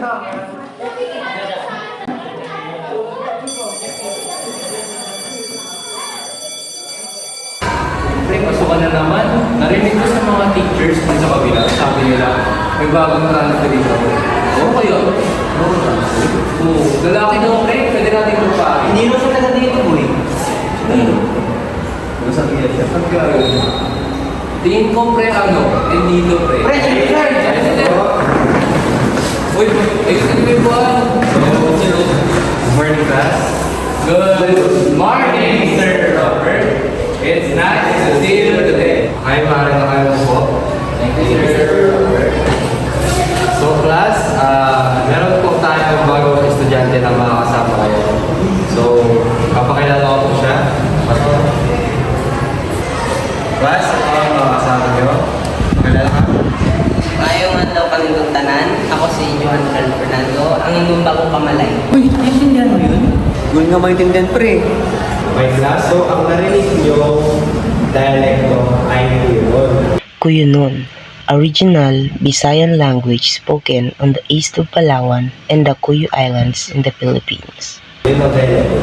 Pre, pasukan na naman. Narinig ko sa mga teachers dun sa kabila. Sabi nila, may bagong transfer dito. Oo kayo? Oo. Lalaki daw, pre. Pwede natin magpahin. Hindi mo siya taga dito, boy. Sabi niya, sabi ka yun. Tingin ko, pre, ano? Dito, pre. Pre, Richard! Uy, excuse me po. Good morning, class. Good morning, Sir Robert. It's nice to see you today. Hi, maaaring na kayo po. Thank you, Sir Robert. So, class, meron po tayong bagong estudyante na mga kasama kayo. So, papakilala ko po siya. Class, ito ang mga kasama nyo. Pakilala ka. Ayaw nga daw kaming tanan. Ako si Johan Carl Fernando, ang inyong bagong kamalay. Uy, naiintindihan mo yun? Yun nga maintindihan, pre. Okay, class. So, ang narinig nyo, dialecto ay Kuyon. Kuyunon, original Visayan language spoken on the east of Palawan and the Cuyo Islands in the Philippines. Yun ang dialecto.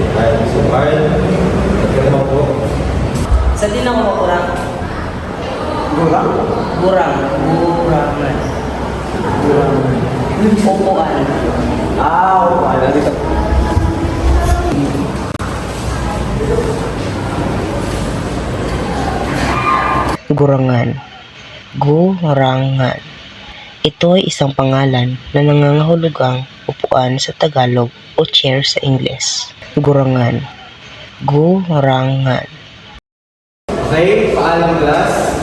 So, Carl, nagkala po. Sa din ako makurang. Gurang? Burang. Burangan. Upuan. Oo. Alam dito. Gurangan. Gurangan. Ito ay isang pangalan na nangangahulugang upuan sa Tagalog o chair sa Ingles. Gurangan. Gurangan. Okay, paalam class.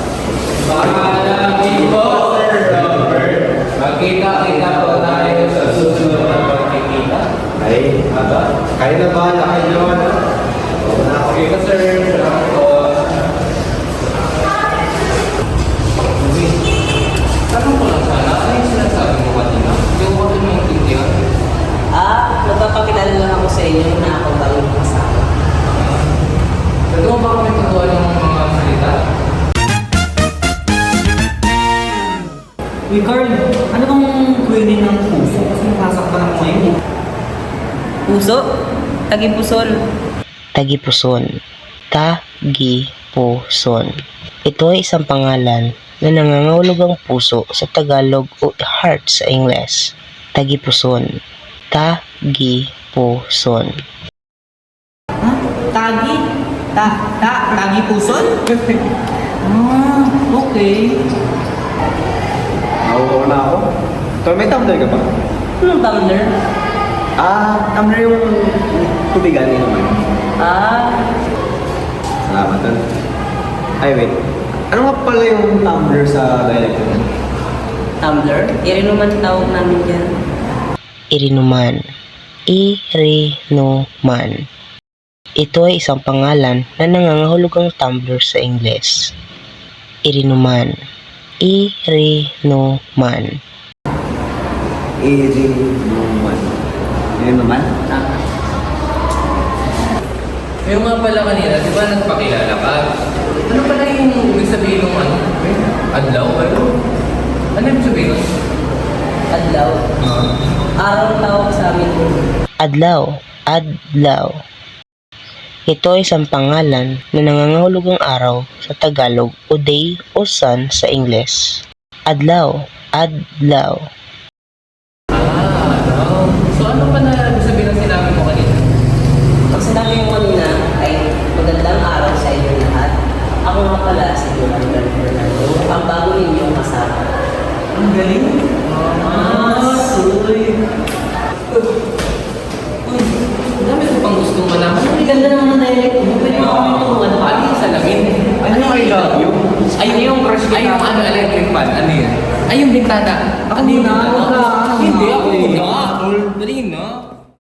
Paalam po, Sir Robert. Magkita-kita po tayo sa susunod na pagkikita. Ay, kayo na bahala kayo. Okay ka, Sir. Salamat po. Tanong ko lang sana, ano yung sinasabi mo kanina? Hindi ko kasi maintindihan. Magpapakilala lang ako sa inyo na ako bagong kasama. Nagawa ba kami totoo ng mga salita? Uy, Carl, ano bang kuwinin ng puso? Kasi nasasaktan ako ngayon. Puso? Tagipusol. Tagipuson. Tagipuson. Ito ay isang pangalan na nangangahulugang puso sa Tagalog o heart sa Ingles. Tagipuson. Tagipuson. Ha? Tagi? Tagi puson? Okay. Nauuwa na ako. Ito, may tumbler ka ba? Anong tumbler? Tumbler yung tubigan niyo naman. Salamat doon. Ay, wait. Ano nga pala yung tumbler sa dialect mo? Tumbler? Irinuman tawag namin dyan. Irinuman. Irinuman. Ito ay isang pangalan na nangangahulugang tumbler sa Ingles. Irinuman. Irinuman. Irinuman. Irinuman? Yung nga pala kanina, di ba nagpakilala ka? Ano pala yung ibig sabihin ng ano? Adlaw kayo? Ano ibig sabihin nun? Adlaw. Araw tawag sa amin. Adlaw. Adlaw. Ito ay isang pangalan na nangangahulugang araw sa Tagalog o day o sun sa Ingles. Adlaw. Adlaw. Adlaw. So ano pa na ibig sabihin ng sinabi mo kanina? Ang sinabi mo kanina ay magandang araw sa inyo lahat. Ako nga pala si Johan Carl Fernando, ang bago ninyong kasama. Ang galing. Suy. Ang dami ko pang gustong malaman. Ang ganda naman ng dialect mo. Pwede mo kami tulungan. Ano yung salamin? Ano yung I love you? Ay, yung crush ko. Ay, yung ano, electric fan. Ano yan? Ay, yung bintana. Ako na, wag ka. Hindi, ako na. Dali na.